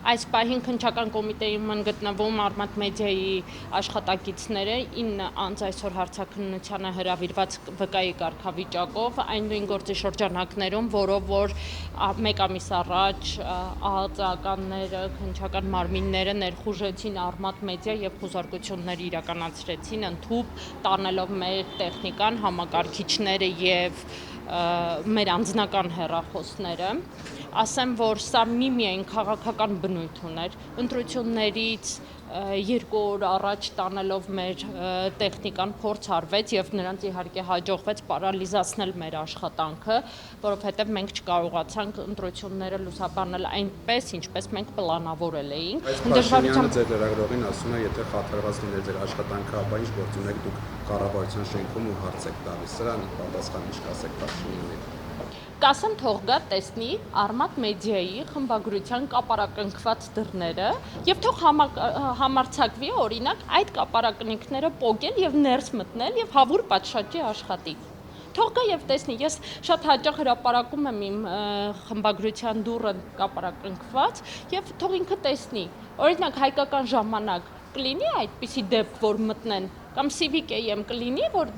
Այս պահին քննչական կոմիտեի ման գտնվում Արմատ մեդիայի աշխատակիցները 9 անձ այսօր հարցաքննությանը հրավիրված վկայի կարգավիճակով այն նույն գործի շրջանակներում, որով որ մեկ ամիս առաջ ԱԱԾ-ականները, քննչական մարմինները ներխուժեցին Արմատ մեդիա եւ խուզարկություններ իրականացրեցին, ընդհուպ տանելով մեր տեխնիկան, համակարգիչները եւ մեր անձնական հեռախոսները, ասեմ, որ սա միմիայն քաղաքական բնույթ ուներ, ընտրություններից 2 օր առաջ տանելով մեր տեխնիկան փորձ արվեց եւ նրանց իհարկե հաջողվեց պարալիզացնել մեր աշխատանքը, որովհետեւ մենք չկարողացանք ընտրությունները լուսաբանել այնպես, ինչպես մենք պլանավորել էինք։ Փաշինյանը ձեր լրագրողին ասում է, եթե խաթարված լիներ ձեր աշխատանքը, ապա ինչ գործ ունեք դուք կառավարության շենքում ու հարց եք տալիս։ Սրան պատասխան ինչ կասեք Փաշինյանին։ Կասեմ թող գա տեսնի Արմատ մեդիայի խմբագրության կապարակնքված դռները եւ թող համարձակվի օրինակ այդ կապարակնիքները պոկել եւ ներս մտնել եւ հավուր պատշաճի աշխատի։ Թող գա եւ տեսնի, ես շատ հաճախ հրապարակում եմ իմ խմբագրության դուռը կապարակնքված եւ թող ինքը տեսնի։ Օրինակ հայկական ժամանակ կլինի այդպիսի դեպք, որ մտնեն կամ Civic AM կլինի, որ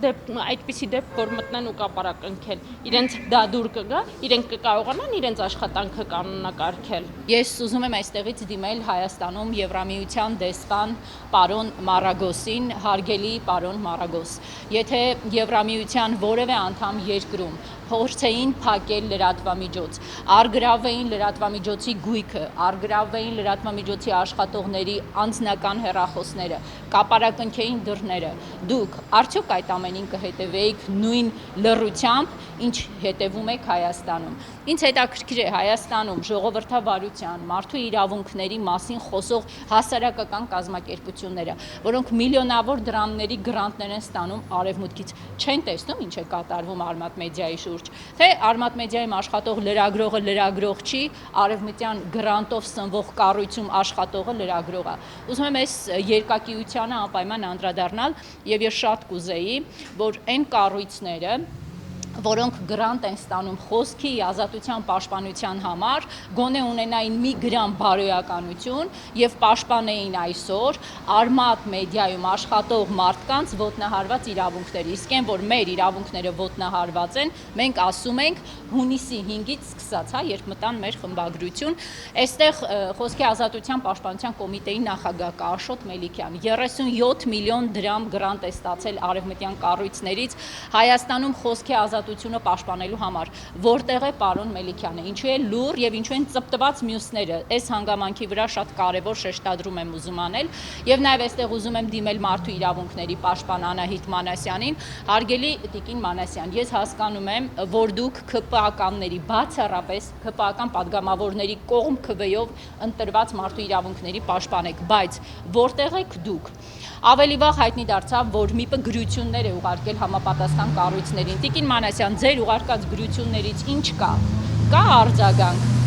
այդպիսի դեպք, որ մտնեն ու կապարակնքեն, իրենց դա դուր կգա, իրենք կկարողանան իրենց աշխատանքը կանոնակարգել։ Ես ուզում եմ այստեղից դիմել Հայաստանում Եվրամիության դեսպան պարոն Մարագոսին, հարգելի պարոն Մարագոս, եթե Եվրամիության որևէ անդամ երկրում փորձեին փակել լրատվամիջոց, արգրավեին լրատվամիջոցի գույքը, արգրավեին լրատվամիջոցի աշխատողների անձնական հեռախոսները, կապարակնքեին դռները, դուք արդյոք այդ ամենին կհետևեիք նույն լռությամբ, ինչ հետևում եք Հայաստանում։ Ինձ հետաքրքիր է Հայաստանում ժողովրդավարության, մարդու իրավունքների մասին խոսող հասարակական կազմակերպությունները, որոնք միլիոնավոր դրամների գրանտներ են ստանում արևմուտքից, չեն տեսնում ինչ է կատարվում Արմատ մեդիայի շուրջ, թե Արմատ մեդիայում աշխատող լրագրողը լրագրող չի, արևմտյան գրանտով սնվող կառույցում աշխատողը լրագրող է։ Ուզում եմ այս երկակիությանը անպայման անդրադառնալ եւ ես շատ կուզեի, որ այն կառույցները, որոնք գրանտ են ստանում խոսքի ազատության պաշտպանության համար, գոնե ունենային մի գրամ բարոյականություն եւ պաշտպանեին այսօր Արմատ մեդիայում աշխատող մարդկանց ոտնահարված իրավունքները։ Իսկ այն, որ մեր իրավունքները ոտնահարված են, մենք ասում ենք հունիսի 5-ից սկսած, երբ մտան մեր խմբագրություն, այստեղ խոսքի ազատության պաշտպանության կոմիտեի նախագահ կա Աշոտ Մելիքյան 37 միլիոն դրամ գրանտ է ստացել արևմտյան կառույցներից Հայաստանում խոսքի ազատությունը պաշտպանելու համար, որտեղ է պարոն Մելիքյանը, ինչու է լուր եւ ինչու են ծպտված մյուսները, այս հանգամանքի վրա շատ կարեւոր շեշտադրում եմ ուզում անել եւ նաեւ այստեղ ուզում եմ դիմել մարդու իրավունքների պաշտպան Անահիտ Մանասյանին, հարգելի տիկին Մանասյան, ես հասկանում եմ, որ դուք ՔՊԱ-ականների բացառապես ՔՊԱ-ական падգամավորների կողմ քվեով ընտրված մարդու իրավունքների պաշտպան եք, բայց որտեղ եք դուք։ Ավելի վաղ հայտնի դարձավ, որ ՄԻՊ-ը գրություններ է ուղարկել համապատասխան կառույցներին։ Տիկին Մանասյան, ձեր ուղարկած գրություններից ինչ կա արձագանք։